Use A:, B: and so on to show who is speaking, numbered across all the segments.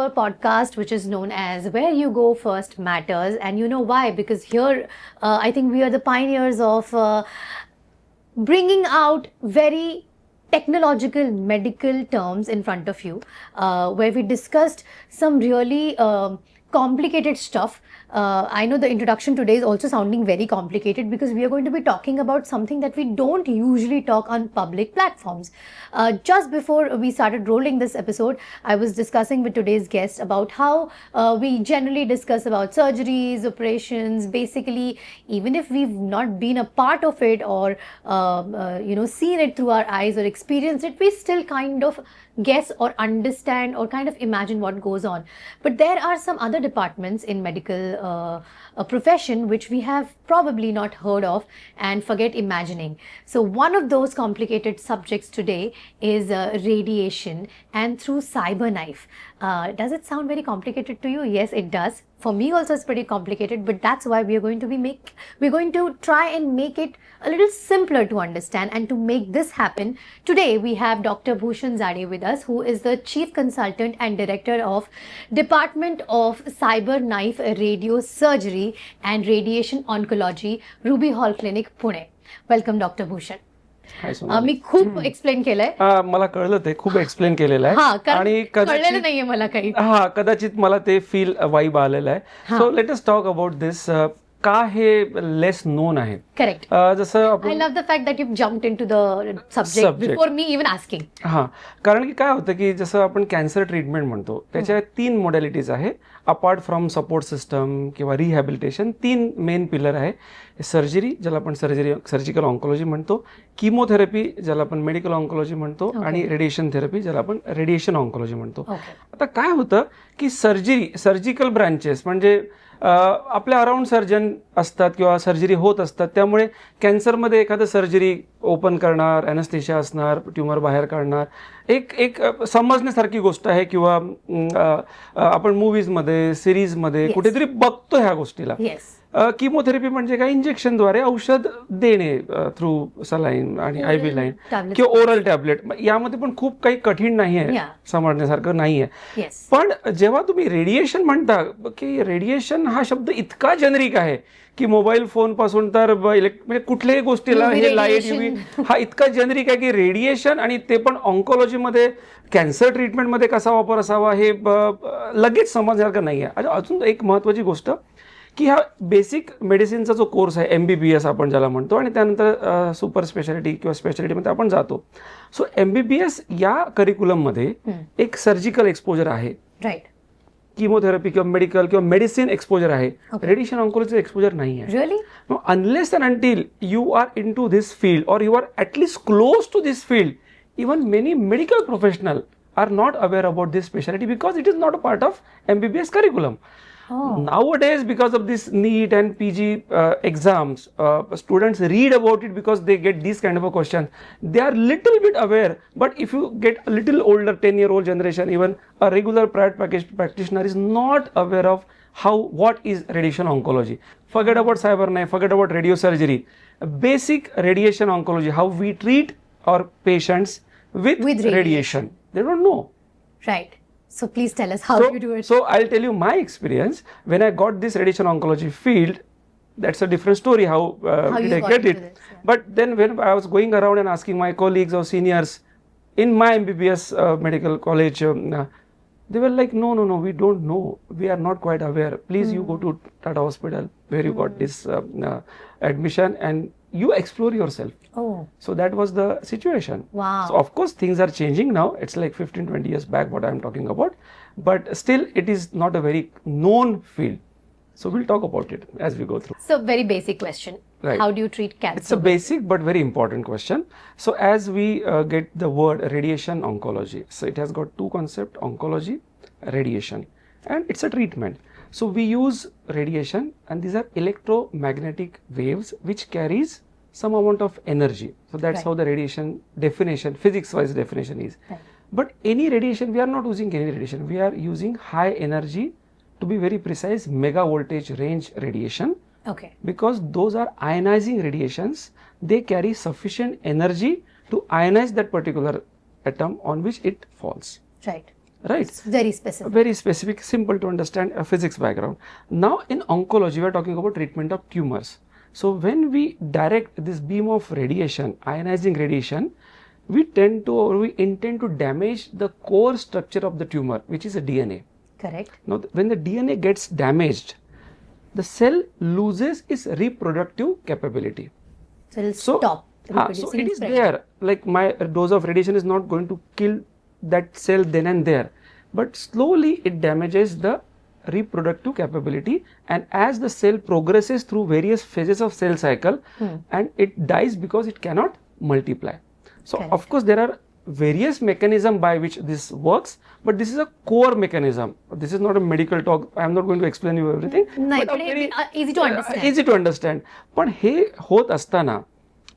A: our podcast, which is known as Where You Go First Matters. And you know why? Because here, I think we are the pioneers of bringing out very technological medical terms in front of you, where we discussed some really complicated stuff. I know the introduction today is also sounding very complicated because we are going to be talking about something that we don't usually talk on public platforms. Just before we started rolling this episode, I was discussing with today's guest about how we generally discuss about surgeries, operations, basically, even if we've not been a part of it or seen it through our eyes or experienced it, we still kind of guess or understand or kind of imagine what goes on. But there are some other departments in medical profession which we have probably not heard of and forget imagining. So one of those complicated subjects today is radiation and through CyberKnife. Does it sound very complicated to you? Yes, it does. For me also it's pretty complicated, but that's why we're going to try and make it a little simpler to understand. And to make this happen, today we have Dr. Bhushan Zade with us, who is the Chief Consultant and Director of Department of CyberKnife Radiosurgery and Radiation Oncology, Ruby Hall Clinic, Pune. Welcome, Dr. Bhushan. मी खूप explain केलंय.
B: मला कळलं ते खूप explain केलेलं आहे
A: आणि कळलेलं नाहीये मला काही.
B: कदाचित मला ते फील वाईब आलेलं आहे. So let us talk about this. का हे लेस नोन आहे.
A: करेक्ट.
B: जसं
A: I love the fact that you jumped into the subject before me even asking.
B: कारण की काय होतं की जसं आपण कॅन्सर ट्रीटमेंट म्हणतो त्याच्या 3 मॉडॅलिटीज आहे. अपार्ट फ्रॉम सपोर्ट सिस्टम किंवा रिहॅबिलिटेशन 3 मेन पिलर आहे. सर्जरी ज्याला आपण सर्जिकल ऑन्कोलॉजी म्हणतो, किमोथेरपी ज्याला आपण मेडिकल ऑन्कोलॉजी म्हणतो आणि रेडिएशन थेरपी ज्याला आपण रेडिएशन ऑन्कोलॉजी म्हणतो. आता काय होतं की सर्जिकल ब्रांचेस म्हणजे आपल्या अराउंड सर्जन असतात किंवा सर्जरी होत असतात, त्यामुळे कॅन्सरमध्ये एखादं सर्जरी ओपन करणार, ॲनेस्थेशिया असणार, ट्युमर बाहेर काढणार, एक समजण्यासारखी गोष्ट आहे. किंवा आपण मूवीजमध्ये सिरीजमध्ये कुठेतरी बघतो ह्या गोष्टीला. किमोथेरपी म्हणजे काय, इंजेक्शनद्वारे औषध देणे थ्रू सलाईन आणि IV लाईन किंवा ओरल टॅबलेट. यामध्ये पण खूप काही कठीण नाही आहे, समजण्यासारखं नाही आहे. पण जेव्हा तुम्ही रेडिएशन म्हणता की रेडिएशन हा शब्द इतका जेनरिक आहे की मोबाईल फोन पासून तर म्हणजे कुठल्याही गोष्टीला हे लाईट UV हा इतका जेनरिक आहे की रेडिएशन, आणि ते पण ऑन्कोलॉजीमध्ये कॅन्सर ट्रीटमेंटमध्ये कसा वापर असावा हे लगेच समजण्यासारखं नाही आहे. अजून एक महत्त्वाची गोष्ट की हा बेसिक मेडिसिनचा जो कोर्स आहे MBBS आपण ज्याला म्हणतो, आणि त्यानंतर सुपर स्पेशालिटी किंवा स्पेशालिटीमध्ये आपण जातो. सो MBBS या करिक्युलममध्ये एक सर्जिकल एक्सपोजर आहे,
A: राईट.
B: किमोथेरपी किंवा मेडिकल किंवा मेडिसिन एक्सपोजर आहे. रेडिएशन ऑन्कोलॉजीचं एक्सपोजर नाही आहे.
A: Really?
B: Unless and until you are into this field or you are at least close to this field, even many medical professional are not aware about this speciality because it is not a part of MBBS curriculum. Nowadays, because of this NEET and PG exams, students read about it because they get these kind of a question. They are little bit aware, but if you get a little older, 10-year-old generation, even a regular private practitioner is not aware of what is radiation oncology. Forget about CyberKnife, forget about radiosurgery. Basic radiation oncology, how we treat our patients with radiation. They don't know.
A: Right. So please tell us how you do it.
B: So I'll tell you my experience. When I got this radiation oncology field, that's a different story. How did I get it? But then when I was going around and asking my colleagues or seniors in my MBBS medical college, they were like, no, we don't know. We are not quite aware. Please, you go to Tata Hospital where you got this admission and you explore yourself. So that was the situation.
A: Wow.
B: So of course things are changing now. It's like 15-20 years back what I'm talking about. But still it is not a very known field. So we'll talk about it as we go through.
A: So very basic question.
B: Right.
A: How do you treat cancer?
B: It's a basic but very important question. So as we get the word radiation oncology, so it has got 2 concepts, oncology, radiation, and it's a treatment. So we use radiation, and these are electromagnetic waves which carries some amount of energy. So that's how the radiation definition, physics-wise definition is. But any radiation, we are not using any radiation. We are using high energy, to be very precise, mega voltage range radiation.
A: Okay.
B: Because those are ionizing radiations. They carry sufficient energy to ionize that particular atom on which it falls.
A: Right.
B: right?
A: It's very specific.
B: Very specific, simple to understand physics background. Now in oncology, we are talking about treatment of tumors. So when we direct this beam of radiation, ionizing radiation, we tend to or we intend to damage the core structure of the tumor, which is a DNA.
A: Correct.
B: Now when the DNA gets damaged, the cell loses its reproductive capability.
A: So it'll
B: So,
A: stop
B: so
A: reproducing
B: it is
A: spreading.
B: there, like my dose of radiation is not going to kill that cell then and there, but slowly it damages the reproductive capability, and as the cell progresses through various phases of cell cycle, and it dies because it cannot multiply. So
A: Correct.
B: of course there are various mechanisms by which this works, but this is a core mechanism. This is not a medical talk. I am not going to explain you everything.
A: नाही,
B: but a
A: पण हे
B: very,
A: easy to understand.
B: easy to understand. पण हे होत असताना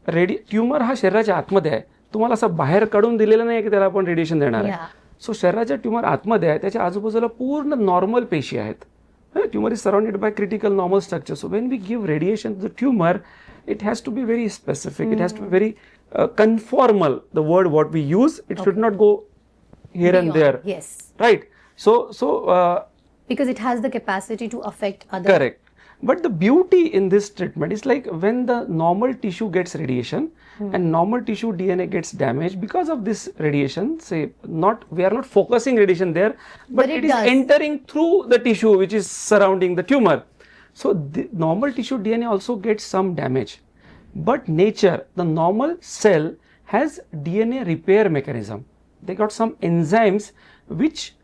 B: tumour हा शरीराच्या आतमध्ये आहे. तुम्हाला असं बाहेर काढून दिलेलं नाही की त्याला आपण रेडिएशन देणार आहे.
A: Yeah.
B: सो शरीराच्या ट्युमर आतमध्ये आहे, त्याच्या आजूबाजूला पूर्ण नॉर्मल पेशी आहेत. Tumour is surrounded by critical normal structure. So when we give radiation to the tumour, it has to be very specific. It has to be very conformal. The word what we use, it should not go here and
A: Beyond.
B: there.
A: Yes.
B: Right. So
A: Because it has the capacity to affect other.
B: correct. But the beauty in this treatment is like when the normal tissue gets radiation and normal tissue DNA gets damaged because of this radiation, say we are not focusing radiation there, but
A: it
B: it is
A: does.
B: entering through the tissue which is surrounding the tumor. So the normal tissue DNA also gets some damage. But nature, the normal cell has DNA repair mechanism. They got some enzymes which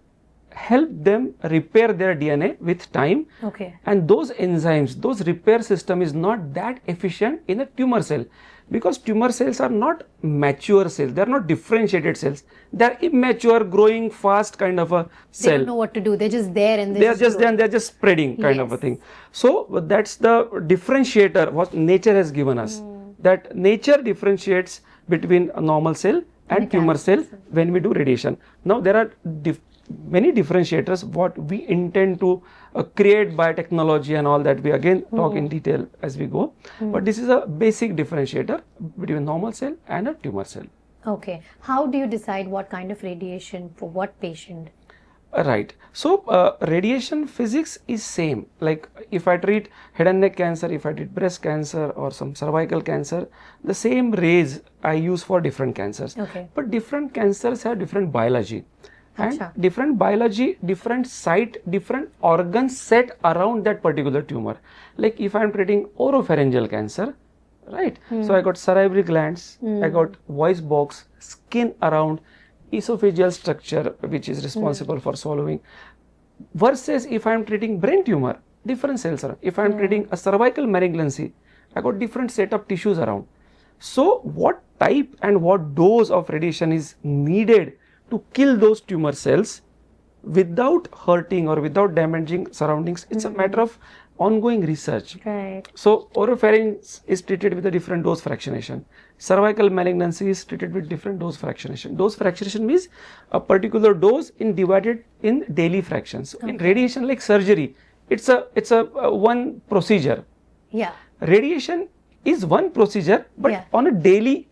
B: help them repair their DNA with time.
A: Okay.
B: And those enzymes, those repair system is not that efficient in a tumor cell, because tumor cells are not mature cells. They are not differentiated cells. They are immature, growing fast kind of a
A: They
B: cell.
A: don't know what to do. They're just there and
B: They are just there and they are just spreading kind of a
A: Yes.
B: thing. So that's the differentiator what nature has given us. That nature differentiates between a normal cell and tumor cell when we do radiation. Now there are many differentiators what we intend to create by technology and all that. We again talk in detail as we go. But this is a basic differentiator between normal cell and a tumor cell.
A: Okay. How do you decide what kind of radiation for what patient?
B: Right. So radiation physics is same. Like if I treat head and neck cancer, if I treat breast cancer or some cervical cancer, the same rays I use for different cancers.
A: Okay.
B: But different cancers have different biology. And
A: Acha.
B: different biology, different site, different organs set around that particular tumor. Like if I am treating oropharyngeal cancer, right? So I got salivary glands, I got voice box, skin around, esophageal structure which is responsible for swallowing. Versus if I am treating brain tumor, different cells around. If I am treating a cervical malignancy, I got different set of tissues around. So what type and what dose of radiation is needed to kill those tumor cells without hurting or without damaging surroundings, it's a matter of ongoing research.
A: Right.
B: So oropharynx is treated with a different dose fractionation. Cervical malignancy is treated with different dose fractionation. Dose fractionation means a particular dose divided in daily fractions. So in radiation, like surgery, it's a one procedure.
A: Yeah.
B: Radiation is one procedure, but
A: Yeah.
B: on a daily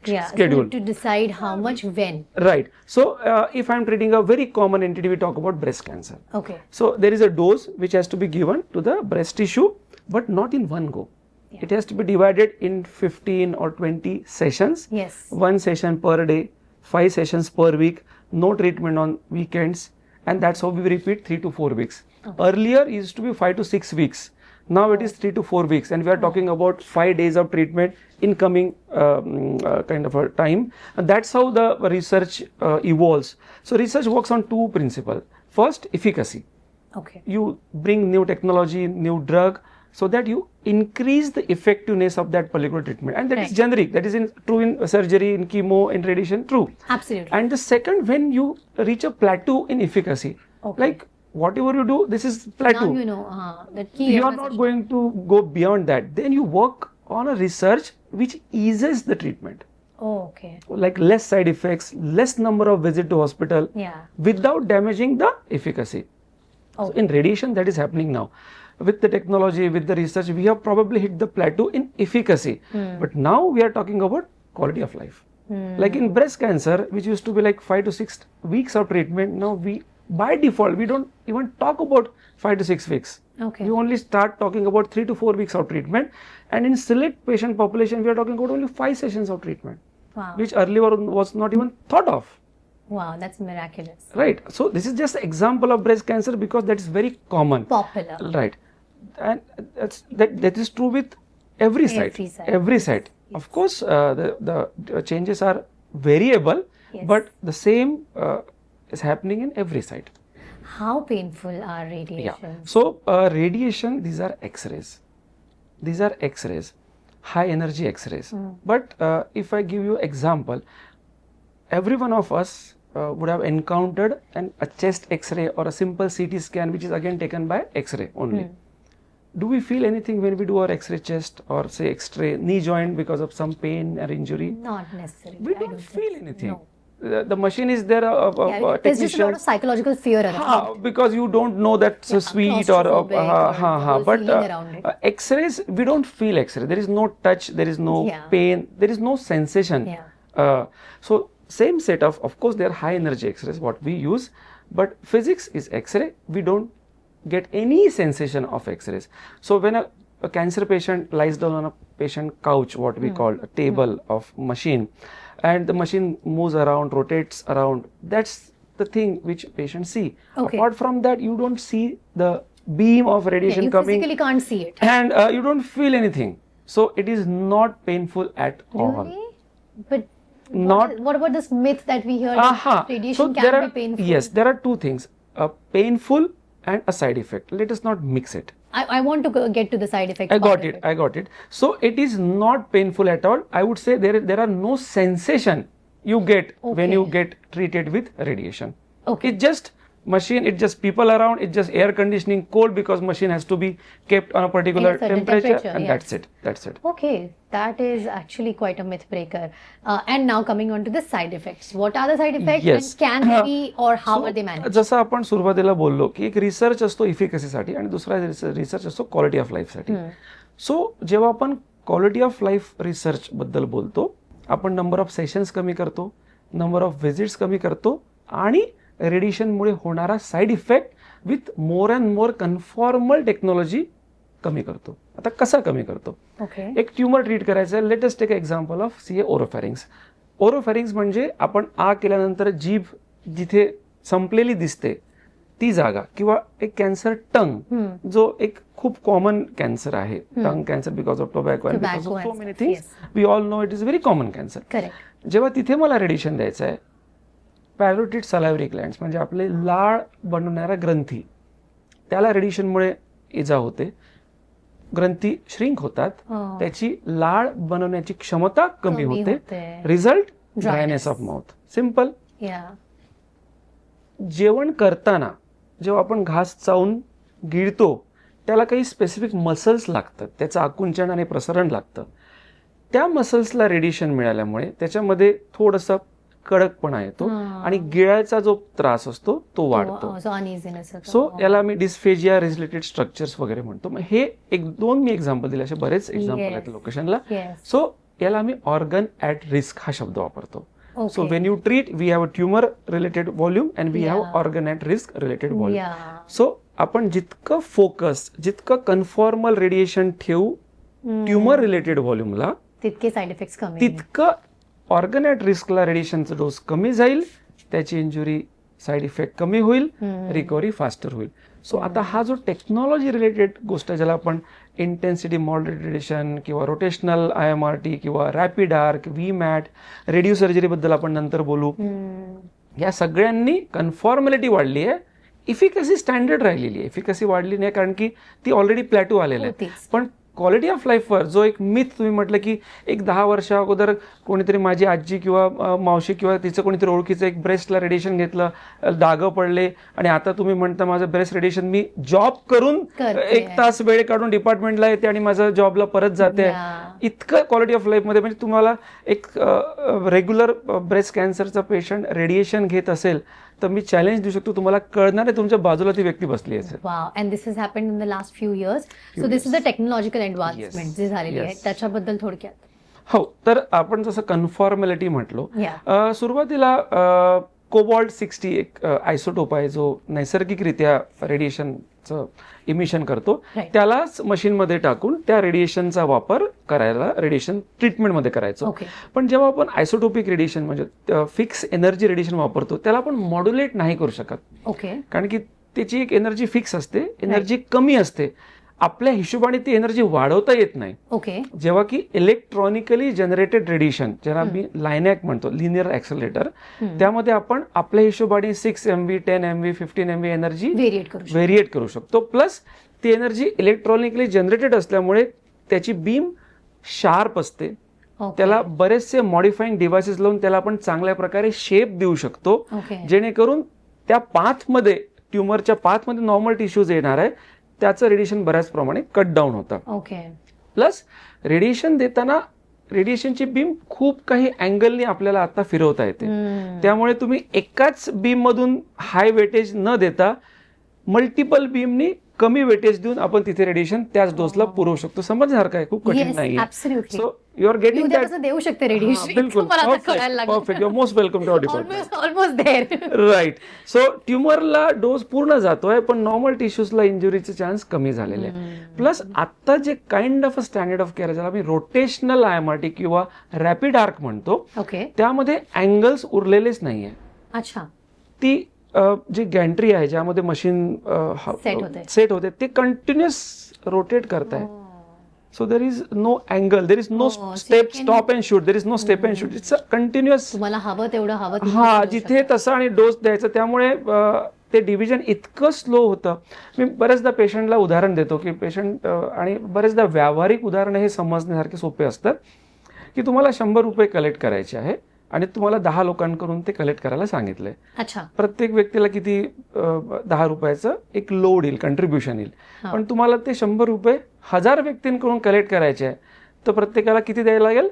A: Yeah.
B: schedule.
A: So you need to decide how much when.
B: Right. So if I'm treating a very common entity, we talk about breast cancer.
A: Okay.
B: So there is a dose which has to be given to the breast tissue, but not in one go.
A: Yeah.
B: It has to be divided in 15 or 20 sessions.
A: Yes.
B: One session per day, 5 sessions per week, no treatment on weekends, and that's how we repeat 3 to 4 weeks. Earlier it used to be 5 to 6 weeks. Now it is 3 to 4 weeks, and we are talking about 5 days of treatment in coming kind of a time. And that's how the research evolves. So research works on two principles. First, efficacy.
A: Okay.
B: You bring new technology, new drug, so that you increase the effectiveness of that particular treatment. And that is
A: Right.
B: generic. That is true in surgery, in chemo, in radiation, true.
A: Absolutely.
B: And the second, when you reach a plateau in efficacy,
A: Okay.
B: like whatever you do, this is plateau.
A: Now you know the key.
B: You are not going to go beyond that. Then you work on a research which eases the treatment,
A: Oh, okay.
B: like less side effects, less number of visits to hospital,
A: Yeah.
B: without damaging the efficacy. So in radiation, that is happening now. With the technology, with the research, we have probably hit the plateau in efficacy. But now we are talking about quality of life. Like in breast cancer, which used to be like 5 to 6 weeks of treatment, now by default, we don't even talk about 5 to 6 weeks.
A: Okay.
B: We only start talking about 3 to 4 weeks of treatment. And in select patient population, we are talking about only 5 sessions of treatment,
A: Wow.
B: which earlier was not even thought of.
A: Wow, that's miraculous.
B: Right. So this is just an example of breast cancer because that is very common.
A: Popular.
B: Right. And that is true with every site.
A: Every site.
B: Every site.
A: Yes.
B: Of course, the changes are variable,
A: Yes.
B: but the same is happening in every site.
A: How painful are
B: Yeah.
A: radiations?
B: So radiation, these are X-rays. These are X-rays, high energy X-rays. But if I give you example, every one of us would have encountered a chest X-ray or a simple CT scan, which is again taken by X-ray only. Do we feel anything when we do our X-ray chest or say X-ray knee joint because of some pain or injury?
A: Not necessarily.
B: We
A: I
B: don't
A: think
B: feel
A: so.
B: anything.
A: No.
B: The machine is there,
A: Yeah,
B: a
A: there's just a
B: technician.
A: lot of psychological fear around it.
B: Because you don't know that's
A: Yeah,
B: sweet or
A: claustrophobic or the whole
B: but
A: feeling around it.
B: X-rays, we don't feel X-ray. There is no touch, there is no
A: Yeah.
B: pain, there is no sensation.
A: Yeah.
B: So same set of course, they are high energy X-rays what we use, but physics is X-ray. We don't get any sensation of X-rays. So when a cancer patient lies down on a patient couch, what we call a table of machine, and the machine moves around, rotates around, that's the thing which patients see.
A: Okay.
B: Apart from that, you don't see the beam of
A: Yeah,
B: radiation
A: you
B: coming,
A: physically can't see it.
B: and you don't feel anything. So it is not painful at all.
A: Really? But
B: Not-
A: what about this myth that we hear that radiation
B: there
A: can
B: are,
A: be painful?
B: Yes, there are two things, a painful and a side effect. Let us not mix it.
A: I want to get to the side effects.
B: I
A: part
B: got
A: of
B: it. I got it. So it is not painful at all. I would say there are no sensation you get when you
A: Okay.
B: get treated with radiation.
A: Okay.
B: It's just machine. It's just people around. It's just air conditioning cold because machine has to be kept on a particular
A: In a certain
B: temperature, and
A: yes.
B: that's it. That's it.
A: Okay, that is actually quite a myth breaker. And now coming on to the side effects. What are the side effects
B: Yes.
A: and can they be or how
B: So,
A: are they managed?
B: जसं आपण सुरुवातीला बोललो की एक research असतो इफिकसीसाठी आणि दुसरा research असतो क्वालिटी ऑफ लाईफसाठी. सो जेव्हा आपण क्वालिटी ऑफ लाईफ रिसर्च बद्दल बोलतो, आपण नंबर ऑफ सेशन्स कमी करतो, नंबर ऑफ व्हिजिट्स कमी करतो आणि रेडिएशनमुळे होणारा side effect with more and more conformal technology कमी करतो. आता कसा कमी करतो?
A: Okay.
B: एक ट्युमर ट्रीट करायचं आहे. Latest take example of C A oropharynx. Oropharynx म्हणजे आपण आ केल्यानंतर जीभ जिथे संपलेली दिसते ती जागा, किंवा एक कॅन्सर टंग, जो एक खूप कॉमन कॅन्सर आहे. Tongue cancer because of tobacco and because of so
A: and
B: many
A: stuff,
B: things.
A: yes.
B: We all know it is very common cancer.
A: Correct.
B: जेव्हा तिथे मला रेडिएशन द्यायचं आहे, पॅरोटिड सलायव्हरी ग्लँड्स म्हणजे आपले लाळ बनवणाऱ्या ग्रंथी, त्याला रेडिएशनमुळे इजा होते, ग्रंथी श्रिंक होतात,
A: Oh.
B: त्याची लाळ बनवण्याची क्षमता कमी
A: कमी
B: होते.
A: होते.
B: Result
A: Dryness.
B: Dryness of mouth. Simple.
A: Yeah.
B: जेवण करताना जेव्हा आपण घास चावून गिळतो, त्याला काही स्पेसिफिक मसल्स लागतात, त्याचं आकुंचन आणि प्रसरण लागतं. त्या मसल्सला रेडिएशन मिळाल्यामुळे त्याच्यामध्ये थोडंसं कडकपणा येतो आणि गिळायचा जो त्रास असतो तो वाढतो.
A: So uneasiness होतो.
B: सो याला मी डिस्फेजिया रिलेटेड स्ट्रक्चर्स वगैरे म्हणतो. मग हे एक दोन मी एक्झाम्पल दिले, असे बरेच एक्झाम्पल
A: Yes.
B: आहेत लोकेशनला.
A: Yes.
B: सो याला मी ऑर्गन ॲट रिस्क हा शब्द वापरतो.
A: Okay.
B: So when you treat, we have a tumor related volume and we have
A: Yeah.
B: organ at risk related volume.
A: Yeah.
B: So आपण जितकं फोकस, जितकं कन्फॉर्मल रेडिएशन ठेवू ट्युमर रिलेटेड व्हॉल्यूमला,
A: तितके side effects कमी.
B: तितकं ऑर्गन ॲट रिस्कला रेडिएशनचा डोस कमी जाईल, त्याची इंजुरी साईड इफेक्ट कमी होईल, रिकव्हरी फास्टर होईल. सो आता हा जो टेक्नॉलॉजी रिलेटेड गोष्ट आहे, ज्याला आपण इंटेन्सिटी मॉडरेट रेडिएशन किंवा रोटेशनल IMRT किंवा rapid arc, V mat, radio सर्जरीबद्दल आपण नंतर बोलू. या सगळ्यांनी कन्फॉर्मॅलिटी वाढली आहे, इफिकसी स्टँडर्ड राहिलेली आहे. इफिकसी वाढली नाही कारण की ती ऑलरेडी प्लॅटू आलेलं आहे.
A: होतीच.
B: पण क्वालिटी ऑफ लाईफवर जो एक मिथ तुम्ही म्हटलं की एक 10 वर्षा अगोदर कोणीतरी माझी आजी किंवा मावशी किंवा तिचं कोणीतरी ओळखीचं एक ब्रेस्टला रेडिएशन घेतलं, डागं पडले, आणि आता तुम्ही म्हणता माझं ब्रेस्ट रेडिएशन, मी जॉब करून
A: करते.
B: 1 तास वेळ काढून डिपार्टमेंटला येते आणि माझं जॉबला परत जाते.
A: Yeah.
B: इतकं क्वालिटी ऑफ लाईफमध्ये, म्हणजे तुम्हाला एक रेग्युलर ब्रेस्ट कॅन्सरचा पेशंट रेडिएशन घेत असेल तर मी चॅलेंज देऊ शकतो, तुम्हाला कळणार आहे तुमच्या बाजूला ती व्यक्ती बसली असेल.
A: Wow, and this has happened in the last few years. So this is the technological advancement जे झालेली आहे,
B: Yes.
A: त्याच्याबद्दल थोडक्यात.
B: हो, तर आपण जसं कन्फॉर्मॅलिटी म्हटलो,
A: या
B: सुरुवातीला कोबॉल्ट 60 एक आयसोटोप आहे जो नैसर्गिकरित्या रेडिएशनचं इमिशन करतो.
A: Right.
B: त्यालाच मशीनमध्ये टाकून त्या रेडिएशनचा वापर करायला रेडिएशन ट्रीटमेंटमध्ये करायचो.
A: ओके
B: पण जेव्हा आपण आयसोटोपिक रेडिएशन म्हणजे फिक्स एनर्जी रेडिएशन वापरतो त्याला आपण मॉड्युलेट नाही करू शकत,
A: ओके
B: कारण की त्याची एक एनर्जी फिक्स असते, एनर्जी कमी असते. आपल्या हिशोबाने ती एनर्जी वाढवता येत नाही.
A: ओके
B: जेव्हा की इलेक्ट्रॉनिकली जनरेटेड रेडिएशन, ज्याला मी लायनॅक म्हणतो, लिनियर ऍक्सलरेटर, त्यामध्ये आपण आपल्या हिशोबाने 6 MV 10 MV 15 MV एनर्जी
A: व्हेरिएट करू शकतो.
B: व्हेरिएट करू शकतो. प्लस ती एनर्जी इलेक्ट्रॉनिकली जनरेटेड असल्यामुळे त्याची बीम शार्प असते.
A: ओके.
B: त्याला बरेचसे मॉडिफाईंग डिव्हायसेस लावून त्याला आपण चांगल्या प्रकारे शेप देऊ शकतो,
A: ओके
B: जेणेकरून त्या पाथमध्ये, ट्युमरच्या पाथमध्ये नॉर्मल टिश्यूज येणार आहे त्याचं रेडिएशन बऱ्याच प्रमाणे कट डाऊन होतं.
A: ओके
B: प्लस रेडिएशन देताना रेडिएशनची बीम खूप काही अँगलनी आपल्याला आता फिरवता येते. त्यामुळे तुम्ही एकाच बीम मधून हाय वेटेज न देता मल्टिपल बीमनी कमी वेटेज देऊन आपण तिथे रेडिएशन त्याच डोसला पुरवू शकतो. समजण्यासारखं आहे, खूप कठीण
A: येस
B: नाहीये.
A: Absolutely.
B: So you are getting
A: me
B: that.
A: उद्यापासून देऊ शकते रेडिएशन.
B: बिलकुल
A: मला आता कळायला लागलं.
B: Perfect. You are most welcome to our department.
A: Almost there.
B: Right. So ट्युमरला डोस पूर्ण जातोय, पण नॉर्मल टिश्यूजला इंजुरीचे चान्स कमी झालेले आहे. प्लस आता जे kind of a standard of care ज्याला मी रोटेशनल IMRT किंवा रॅपिड आर्क म्हणतो,
A: ओके
B: त्यामध्ये अँगल्स उरलेलेच नाहीये.
A: अच्छा
B: ती जी गॅन्ट्री आहे ज्यामध्ये मशीन सेट होते ते कंटिन्युअस रोटेट करताय. So there is no angle, there is no step stop and shoot, there is no step and shoot. It's a continuous.
A: तुम्हाला हवं तेवढं हवं तिथे
B: हा,
A: करू
B: जिथे तसं आणि डोस द्यायचं. त्यामुळे ते डिव्हिजन इतकं स्लो होतं. मी बऱ्याचदा पेशंटला उदाहरण देतो की पेशंट आणि बरेचदा व्यावहारिक उदाहरण हे समजण्यासारखे सोपे असतात की तुम्हाला 100 रुपये कलेक्ट करायचे आहे आणि तुम्हाला 10 लोकांकडून ते कलेक्ट करायला सांगितलंय.
A: अच्छा
B: प्रत्येक व्यक्तीला किती 10 रुपयाचं एक लोड येईल, कंट्रीब्युशन येईल.
A: हा.
B: पण तुम्हाला ते 100 रुपये 1000 व्यक्तींकडून कलेक्ट करायचे आहे, तर प्रत्येकाला किती द्यायला लागेल?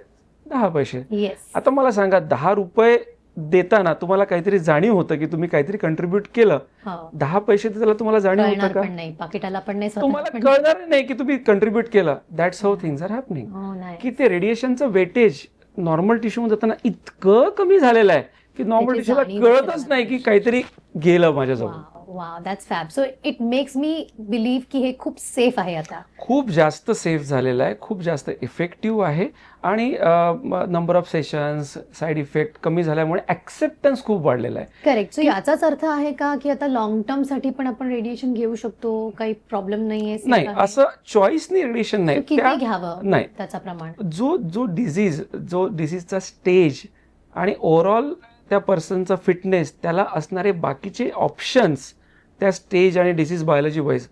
B: 10 पैसे.
A: येस
B: आता मला सांगा, 10 रुपये देताना तुम्हाला काहीतरी जाणीव होतं की तुम्ही काहीतरी कंट्रीब्युट केलं. 10 पैसे त्याला तुम्हाला जाणीव होतं का?
A: पण नाही, पाकिटाला पण नाही,
B: तुम्हाला कळणार नाही की तुम्ही कंट्रीब्युट केलं. That's how things are happening. की ते रेडिएशनचं वेटेज नॉर्मल टिश्यू जाताना इतकं कमी झालेलं आहे की नॉर्मल टिश्यूला कळतच नाही की काहीतरी गेलं माझ्याजवळ.
A: Wow, that's fab. So it makes me believe की हे खूप सेफ आहे आता.
B: खूप जास्त सेफ झालेलं आहे, खूप जास्त इफेक्टिव्ह आहे आणि number of sessions, side effect कमी झाल्यामुळे ऍक्सेप्टन्स खूप वाढलेला आहे.
A: करेक्ट. सो याचाच अर्थ आहे का की आता लॉंग टर्म साठी पण आपण रेडिएशन घेऊ शकतो, काही प्रॉब्लेम नाहीये?
B: नाही, असं चॉईसनी रेडिएशन नाही.
A: किती घ्यावं
B: नाही,
A: त्याचा प्रमाण?
B: जो डिझीजचा स्टेज आणि ओव्हरऑल त्या पर्सनचा फिटनेस, त्याला असणारे बाकीचे ऑप्शन्स त्या स्टेज आणि डिसीज बायोलॉजी वाईज.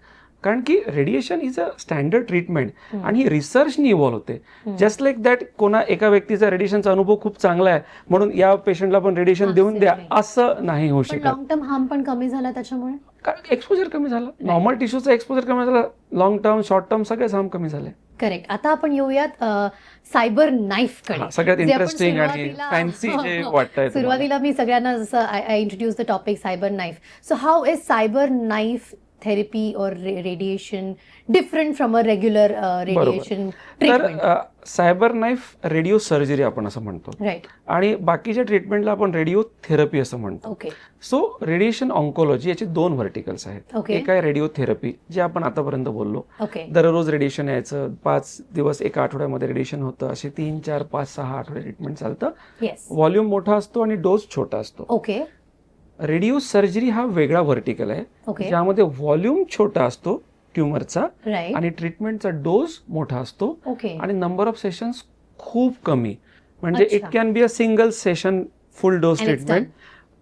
B: कारण की radiation is a standard treatment आणि ही रिसर्चनी इव्हॉल्व्ह होते. जस्ट लाईक दॅट एका व्यक्तीचा रेडिएशनचा अनुभव खूप चांगला आहे म्हणून या पेशंटला पण रेडिएशन देऊन द्या, असं नाही होऊ शकत.
A: लॉंग टर्म हार्म पण कमी झाला त्याच्यामुळे?
B: एक्सपोजर कमी झाला, नॉर्मल टिश्यूचा एक्सपोजर कमी झाला, लॉंग टर्म शॉर्ट टर्म सगळेच हार्म कमी झाले.
A: करेक्ट. आता आपण येऊयात सायबर नाईफ कडे.
B: सगळ्यात इंटरेस्टिंग आणि फॅन्सी जे वाटतंय.
A: सुरुवातीला मी सगळ्यांना जसं I introduce the topic cyber knife. So how is cyber knife therapy or radiation different from a regular radiation treatment?
B: तर सायबर नाईफ रेडिओ सर्जरी आपण असं म्हणतो,
A: राईट,
B: आणि बाकीच्या ट्रीटमेंटला आपण रेडिओ थेरपी असं म्हणतो.
A: ओके.
B: सो रेडिएशन ऑन्कोलॉजी याचे 2 व्हर्टिकल्स आहेत.
A: Okay.
B: एक आहे रेडिओ थेरपी, जे आपण आतापर्यंत बोललो.
A: ओके.
B: दररोज रेडिएशन यायचं, 5 दिवस एका आठवड्यामध्ये रेडिएशन होतं, असे 3, 4, 5, 6 आठवडे ट्रीटमेंट चालतं.
A: येस.
B: व्हॉल्यूम मोठा असतो आणि डोस छोटा असतो.
A: ओके.
B: रेडिओ सर्जरी हा वेगळा व्हर्टिकल आहे,
A: ओके.
B: ज्यामध्ये व्हॉल्यूम छोटा असतो ट्युमरचा
A: राईट.
B: आणि ट्रीटमेंटचा डोस मोठा असतो
A: ओके.
B: आणि नंबर ऑफ सेशन्स खूप कमी. म्हणजे इट
A: अच्छा.
B: Can be a single session full dose
A: And it's
B: treatment.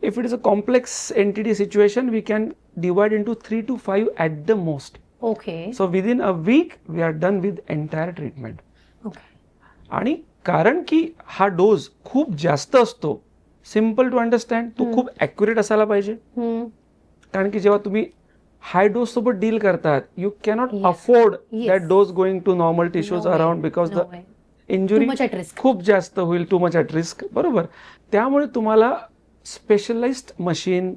B: If it is a complex entity situation we can divide into 3 to 5 at the most.
A: Okay.
B: So within a week we are done with entire treatment.
A: Okay.
B: आणि कारण की हा dose खूप जास्त असतो, simple to understand, तो खूप accurate असायला पाहिजे. कारण की जेव्हा तुम्ही हाय डोस सोबत डील करतात, you cannot afford that dose going to normal tissues around, because the injury खूप जास्त होईल, टू मच ॲट रिस्क. बरोबर. त्यामुळे तुम्हाला स्पेशलाइज्ड मशीन,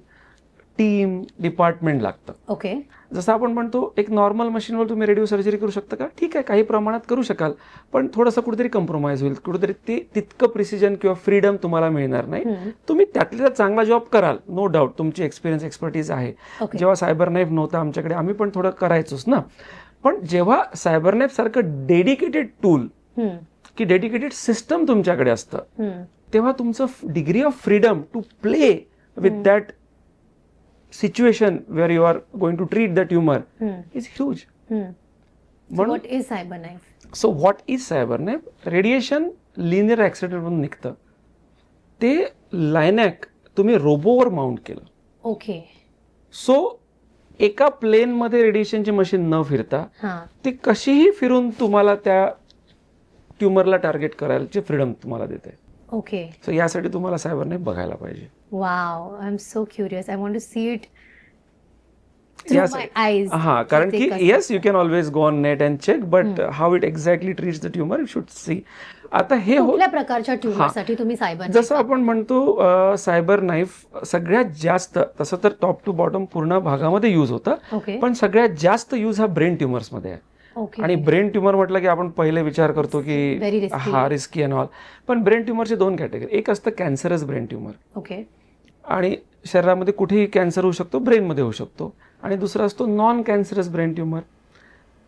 B: टीम, डिपार्टमेंट लागतं.
A: ओके.
B: जसं आपण म्हणतो एक नॉर्मल मशीनवर तुम्ही रेडिओ सर्जरी करू शकता का, ठीक आहे काही प्रमाणात करू शकाल, पण थोडंसं कुठेतरी कम्प्रोमाइज होईल, कुठेतरी ते तितकं प्रिसिजन किंवा फ्रीडम तुम्हाला मिळणार नाही. तुम्ही त्यातल्या चांगला जॉब कराल, नो डाऊट, तुमची एक्सपिरियन्स एक्सपर्टीज आहे. जेव्हा सायबर नाईफ नव्हता आमच्याकडे आम्ही पण थोडं करायचोच ना, पण जेव्हा सायबर नाईफ सारखं डेडिकेटेड टूल की डेडिकेटेड सिस्टम तुमच्याकडे असतं, तेव्हा तुमचं degree of freedom to play with that situation where you are going to treat the tumour is huge.
A: What is cyber knife?
B: So what is cyber knife? Radiation linear ॲक्सिलेटरमधून निघतं. ते linac तुम्ही रोबोवर mount केलं.
A: Okay.
B: So एका प्लेनमध्ये रेडिएशनची machine न फिरता ती कशीही फिरून तुम्हाला त्या ट्युमरला टार्गेट करायची फ्रीडम तुम्हाला देते.
A: ओके.
B: सो यासाठी तुम्हाला सायबर नाईफ बघायला पाहिजे.
A: Wow, I am so curious. I want to see it through my eyes.
B: हा, कारण की yes you can always go on net and check, but how it exactly treats the tumour you should see. आता हे
A: कुठल्या प्रकारच्या ट्युमरसाठी तुम्ही cyber
B: जसं आपण म्हणतो सायबर नाईफ सगळ्यात जास्त, तसं तर टॉप टू बॉटम पूर्ण भागामध्ये यूज होतं,
A: ओके
B: पण सगळ्यात जास्त यूज हा ब्रेन ट्युमर्समध्ये आहे.
A: ओके
B: आणि ब्रेन ट्युमर म्हटलं की आपण पहिले विचार करतो
A: Very
B: की
A: risky.
B: हा रिस्की अँड ऑल, पण ब्रेन ट्युमरचे दोन कॅटेगरी. एक असतं कॅन्सरस ब्रेन ट्युमर,
A: ओके
B: आणि शरीरामध्ये कुठेही कॅन्सर होऊ शकतो, ब्रेनमध्ये होऊ शकतो. आणि दुसरा असतो non cancerous brain tumour.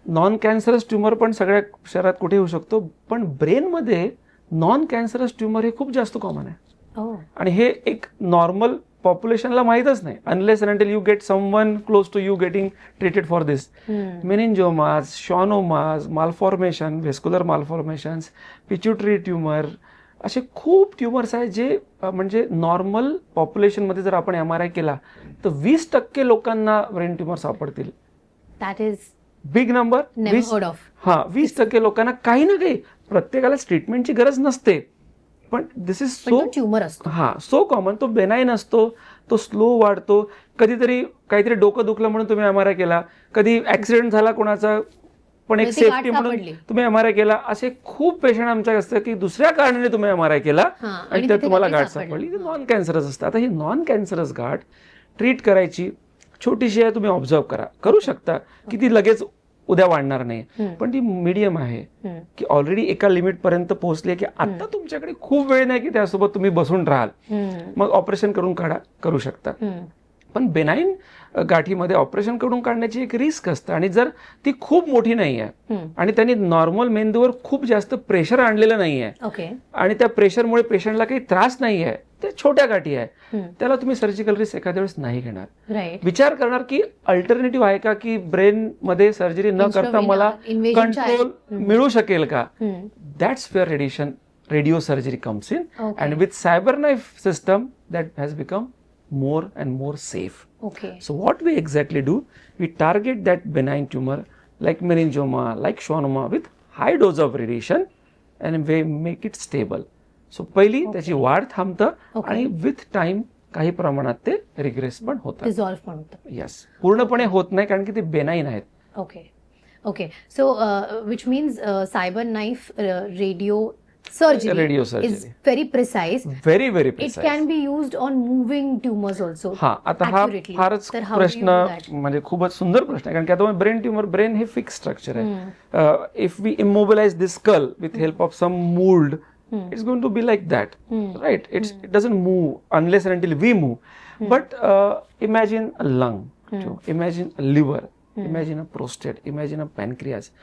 B: Non cancerous tumour पण सगळ्या शरीरात कुठे होऊ शकतो, पण ब्रेनमध्ये नॉन कॅन्सरस ट्युमर हे खूप जास्त कॉमन आहे. आणि हे एक नॉर्मल पॉप्युलेशनला माहीतच नाही, unless and until you get someone close to you getting treated for this. Meningiomas, schwannomas, malformation, vascular malformations, pituitary tumour, असे खूप ट्युमर्स आहेत जे म्हणजे नॉर्मल पॉप्युलेशनमध्ये जर आपण MRI केला तर 20% लोकांना ब्रेन ट्युमर सापडतील.
A: That is
B: big number.
A: Never heard of.
B: हा, 20% लोकांना काही ना काही, प्रत्येकालाच ट्रीटमेंटची गरज नसते, पण दिस इज सो
A: ट्युमर असतो.
B: हा सो कॉमन. तो बेनाईन असतो, तो स्लो वाढतो. कधीतरी काहीतरी डोकं दुखलं म्हणून तुम्ही MRI केला, कधी ऍक्सिडेंट झाला कोणाचा पण एक सेफ्टी म्हणून तुम्ही MRI केला. असे खूप पेशंट आमच्या असतात की दुसऱ्या कारणाने तुम्ही MRI केला आणि त्यात तुम्हाला गाठ सापडली. नॉन कॅन्सरस असतं. आता ही नॉन कॅन्सरस गाठ ट्रीट करायची छोटीशी आहे, तुम्ही ऑब्झर्व करू शकता की ती लगेच उद्या वाढणार नाही, पण ती मीडियम आहे की ऑलरेडी एका लिमिट पर्यंत पोहोचली की आता तुमच्याकडे खूप वेळ नाही की त्यासोबत तुम्ही बसून राहाल, मग ऑपरेशन करू शकता. पण बेनाईन गाठीमध्ये ऑपरेशन करून काढण्याची एक रिस्क असतं, आणि जर ती खूप मोठी नाही आहे आणि त्यांनी नॉर्मल मेंदूवर खूप जास्त प्रेशर आणलेलं नाही आहे आणि त्या प्रेशरमुळे पेशंटला काही त्रास नाही आहे, त्या छोट्या गाठी आहे, त्याला तुम्ही सर्जिकल रिस्क एखाद्या वेळेस नाही घेणार. विचार करणार की अल्टरनेटिव्ह आहे का, की ब्रेन मध्ये सर्जरी न करता मला कंट्रोल मिळू शकेल का. That's where radio surgery comes in, and with cyber knife system that has become more and more safe.
A: Okay.
B: So what we exactly do, we target that benign tumor like meningioma, like schwannoma with high dose of radiation and we make it stable. So पहिली त्याची वाढ थांबतं आणि with time काही प्रमाणात ते regret पण होतं,
A: डिसॉल्व्ह पण होतं.
B: यस, पूर्णपणे होत नाही कारण की ते बेनाईन आहेत.
A: Okay so which means cyber knife radio surgery is very precise.
B: Very precise.
A: It can be used on moving tumors also.
B: हा, आता हा फारच प्रश्न म्हणजे खूपच सुंदर प्रश्न आहे, कारण की आता ब्रेन ट्युमर, ब्रेन हे फिक्स स्ट्रक्चर आहे. If we immobilise this skull with help of some mould, it's going to be like that, right? It doesn't move unless and until we move. But imagine a lung, imagine a liver, imagine a prostate, imagine a pancreas.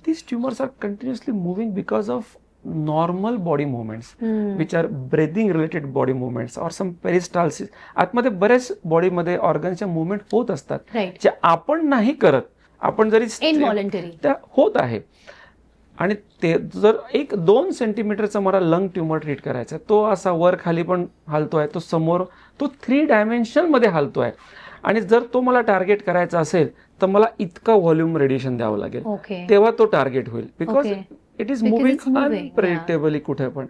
B: These tumors are continuously moving because of normal body movements, which are breathing related body movements or some peristalsis. आतमध्ये बरेच बॉडीमध्ये ऑर्गन्सच्या movement होत असतात जे आपण नाही करत, आपण जरी
A: इनव्हॉलंटरी
B: त्या होत आहे. आणि ते जर 1-2 सेंटीमीटरचा मला लंग ट्युमर ट्रीट करायचा, तो असा वर खाली पण हालतोय, तो समोर, तो 3 डायमेन्शन मध्ये हालतोय, आणि जर तो मला टार्गेट करायचा असेल तर मला इतका व्हॉल्यूम रेडिएशन द्यावं लागेल, तेव्हा तो टार्गेट होईल. Because it is moving unpredictably कुठे पण.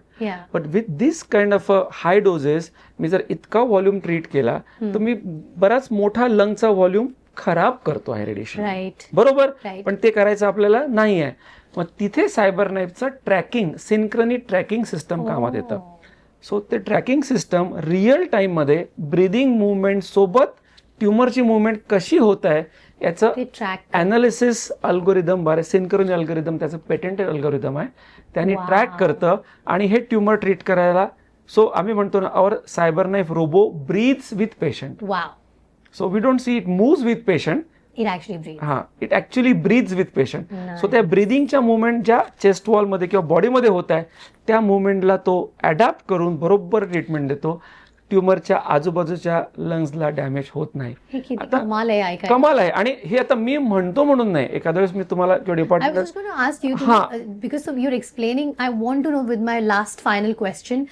B: But with this kind of high doses, मी जर इतका व्हॉल्यूम ट्रीट केला तर मी बराच मोठा लंगचा व्हॉल्यूम खराब करतो आहे रेडिएशन, बरोबर. पण ते करायचं आपल्याला नाही आहे. मग तिथे सायबर नाईफचा ट्रॅकिंग, सिंक्रोनी ट्रॅकिंग सिस्टम कामात येतं. सो ते ट्रॅकिंग सिस्टम रिअल टाइम मध्ये ब्रीदिंग मुवमेंट सोबत ट्युमरची मुवमेंट कशी होत आहे याचं
A: ते ट्रॅक
B: अनालिसिस अल्गोरिदम बारे सिंक्रोनी अल्गोरिदम त्याचं पेटेंटेड अल्गोरिदम आहे, त्यांनी
A: Wow.
B: ट्रॅक करतं आणि हे ट्युमर ट्रीट करायला. सो आम्ही म्हणतो ना, our cyber knife robot breathes with patient.
A: Wow,
B: so we don't see it moves with patient.
A: It actually breathe.
B: हा, it actually breathes with patient.
A: Nice.
B: So त्या ब्रिदिंगच्या मुवमेंट ज्या चेस्ट वॉलमध्ये किंवा बॉडीमध्ये होत आहे त्या मुवमेंटला तो अडॅप्ट करून बरोबर ट्रीटमेंट देतो. ट्युमरच्या आजूबाजूच्या लंग्सला डॅमेज होत नाही.
A: हे किती
B: आता
A: कमाल आहे ऐकायला.
B: कमाल आहे. आणि हे आता मी म्हणतो म्हणून नाही, एखाद्या वेळेस मी तुम्हाला किंवा
A: I was
B: department
A: just going to ask you to,
B: Ha.
A: because of you're explaining, I want to know with my last final question.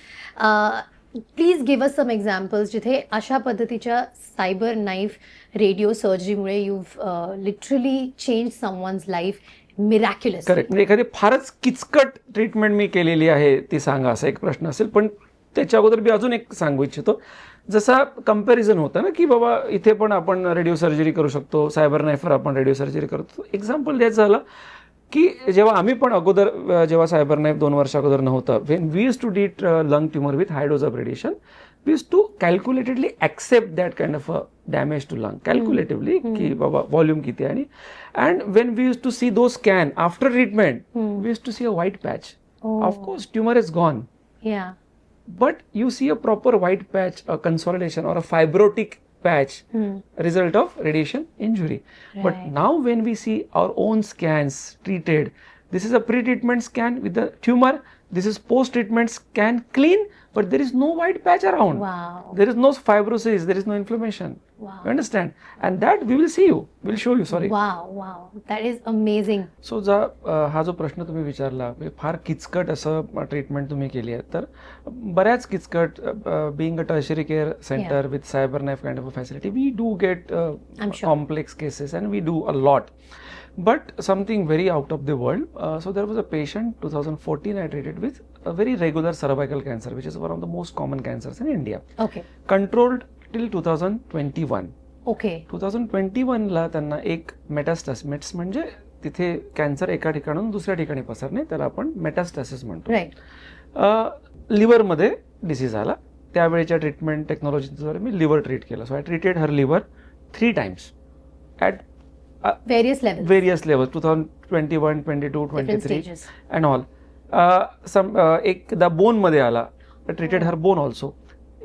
A: Please give us some examples जिथे अशा पद्धतीच्या सायबर नाईफ रेडिओ सर्जरीमुळे you've literally changed someone's life miraculously.
B: Correct. म्हणजे एखादी फारच किचकट treatment मी केलेली आहे ती सांगा, असा एक प्रश्न असेल. पण त्याच्या अगोदर मी अजून एक सांगू इच्छितो. जसा कंपॅरिझन होतं ना, की बाबा इथे पण आपण रेडिओ सर्जरी करू शकतो, सायबर नाईफवर आपण रेडिओ सर्जरी करतो. एक्झाम्पल द्यायचं झालं की जेव्हा आम्ही पण अगोदर जेव्हा सायबर नाईफ 2 वर्ष अगोदर नव्हतं, when we use to treat lung tumour with high dose of radiation, we use to calculatedly accept that kind of damage to lung, calculatively की बाबा व्हॉल्यूम किती आहे. आणि and when we use to see though scan after treatment, we use to see a white patch. Of course tumour is gone,
A: Yeah.
B: but you see a proper white patch, a consolidation or a fibrotic patch result of radiation injury. But
A: Right.
B: now when we see our own scans treated, this is a pre-treatment scan with the tumor, this is post-treatment scan clean, but there is no white patch around.
A: Wow.
B: There is no fibrosis, there is no inflammation.
A: Wow.
B: You understand? And that we will see you, we'll show you, sorry.
A: Wow, wow. That is amazing.
B: So हा जो प्रश्न तुम्ही विचारला, म्हणजे फार किचकट असं treatment तुम्ही केली आहे, तर बऱ्याच किचकट, being a tertiary care centre with cyber knife kind of a facility, we do get
A: I'm sure.
B: Complex cases and we do a lot. But something very out of the world. So there was a patient, 2014, I treated with a very regular cervical cancer, which is one of the most common cancers in India.
A: Okay.
B: Controlled till 2021.
A: Okay.
B: 2021ला त्यांना एक मेटास्टॅसिस, म्हणजे तिथे cancer एका ठिकाणून दुसऱ्या ठिकाणी पसरणे, त्याला आपण मेटास्टॅसिस म्हणतो.
A: Right.
B: लिव्हरमध्ये डिसीज आला. त्यावेळेच्या ट्रीटमेंट टेक्नॉलॉजीद्वारे मी लिव्हर ट्रीट केलं. So I treated her liver 3 times at
A: Various levels.
B: various levels, 2021, 22,
A: Different
B: 23
A: stages.
B: and all. एकदा बोन मध्ये आला, treated her bone also.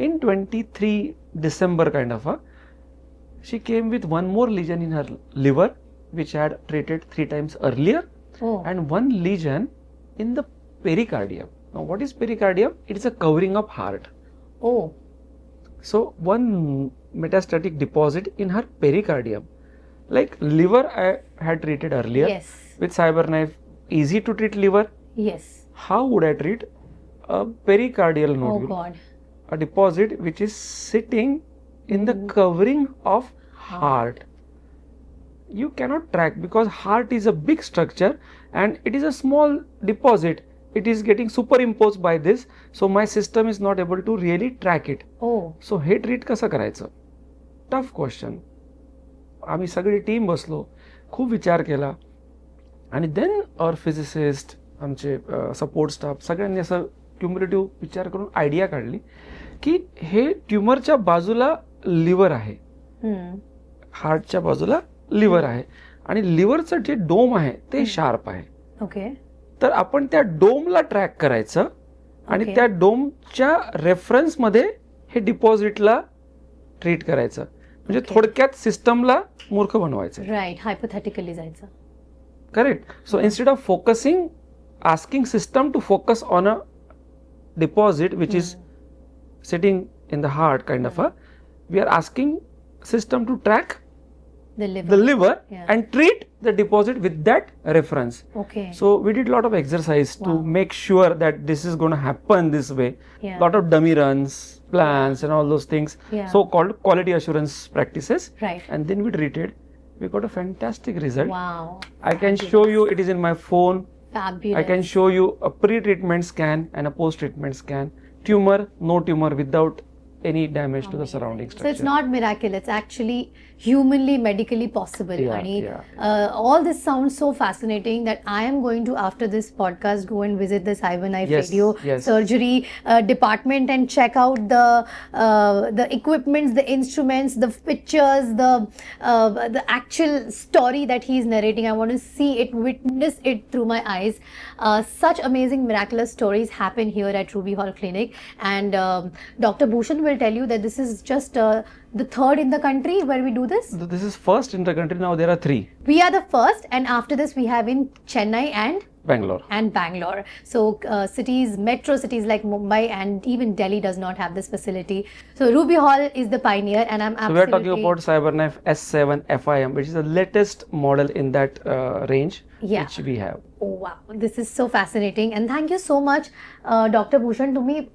B: In 23 December kind of she came with one more lesion in her liver, which I had treated 3 times earlier,
A: Oh.
B: and one lesion in the pericardium. Now what is pericardium? It is a covering of heart.
A: Oh.
B: So one metastatic deposit in her pericardium. Like liver I had treated earlier.
A: Yes.
B: With cyber knife, easy to treat liver.
A: Yes.
B: How would I treat a pericardial
A: Oh
B: nodule?
A: God.
B: A deposit which is sitting in the covering of heart. You cannot track because heart is a big structure and it is a small deposit. It is getting superimposed by this, so my system is not able to really track it.
A: Oh.
B: So हे treat कसं करायचं? Tough question. आम्ही सगळी team बसलो, खूप विचार केला, आणि देन आवर फिजिसिस्ट, आमचे सपोर्ट स्टाफ, सगळ्यांनी असं क्युम्युलेटिव्ह विचार करून आयडिया काढली की हे ट्युमरच्या बाजूला लिव्हर आहे, हार्टच्या बाजूला लिव्हर आहे, आणि लिव्हरचं जे डोम आहे ते शार्प आहे.
A: Okay.
B: तर आपण त्या डोमला ट्रॅक करायचं आणि
A: Okay.
B: त्या डोमच्या रेफरन्समध्ये हे डिपॉझिटला ट्रीट करायचं. म्हणजे थोडक्यात सिस्टमला मूर्ख बनवायचं.
A: Right. Hypothetically जायचं.
B: Correct. So instead of focusing, asking system to focus on a deposit which is sitting in the heart kind of we are asking system to track
A: The liver.
B: the liver
A: Yeah.
B: and treat the deposit with that reference.
A: Okay.
B: So we did lot of exercise to
A: Wow.
B: make sure that this is going to happen this way.
A: Yeah.
B: Lot of dummy runs, plans and all those things.
A: Yeah.
B: So called quality assurance practices.
A: Right.
B: And then we treated. We got a fantastic result.
A: Wow.
B: I can show you, it is in my phone.
A: Fabulous.
B: I can show you a pre-treatment scan and a post-treatment scan. Tumor, no tumor, without any damage to the surrounding
A: So
B: structure.
A: it's not miracle, it's actually humanly, medically possible.
B: Yeah,
A: आणि,
B: yeah.
A: all this sounds so fascinating that I am going to, after this podcast, go and visit the CyberKnife
B: Yes,
A: radio
B: yes.
A: surgery department and check out the equipments, the instruments, the pictures, the actual story that he's narrating. I want to see it, witness it through my eyes. Such amazing, miraculous stories happen here at Ruby Hall Clinic, and Dr. Bhushan will tell you that this is just the third in the country where we do this.
B: This is first in the country. Now there are 3.
A: We are the first, and after this we have in Chennai and
B: Bangalore.
A: So metro cities like Mumbai and even Delhi does not have this facility. So Ruby Hall is the pioneer, and I'm
B: So we are
A: absolutely...
B: talking about CyberKnife S7 FIM, which is the latest model in that range,
A: Yeah.
B: which we have.
A: Oh wow, this is so fascinating, and thank you so much, Dr. Bhushan. तुम्ही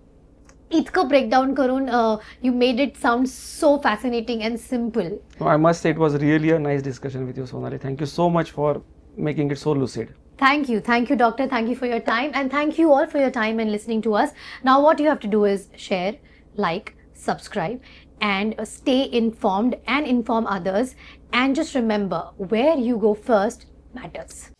A: इतकं breakdown करून you made it sound so fascinating and simple.
B: I must say it was really a nice discussion with you, Sonali. Thank you so much for making it so lucid.
A: Thank you, doctor. Thank you for your time, and thank you all for your time and listening to us. Now what you have to do is share, like, subscribe, and stay informed and inform others. And just remember, where you go first matters.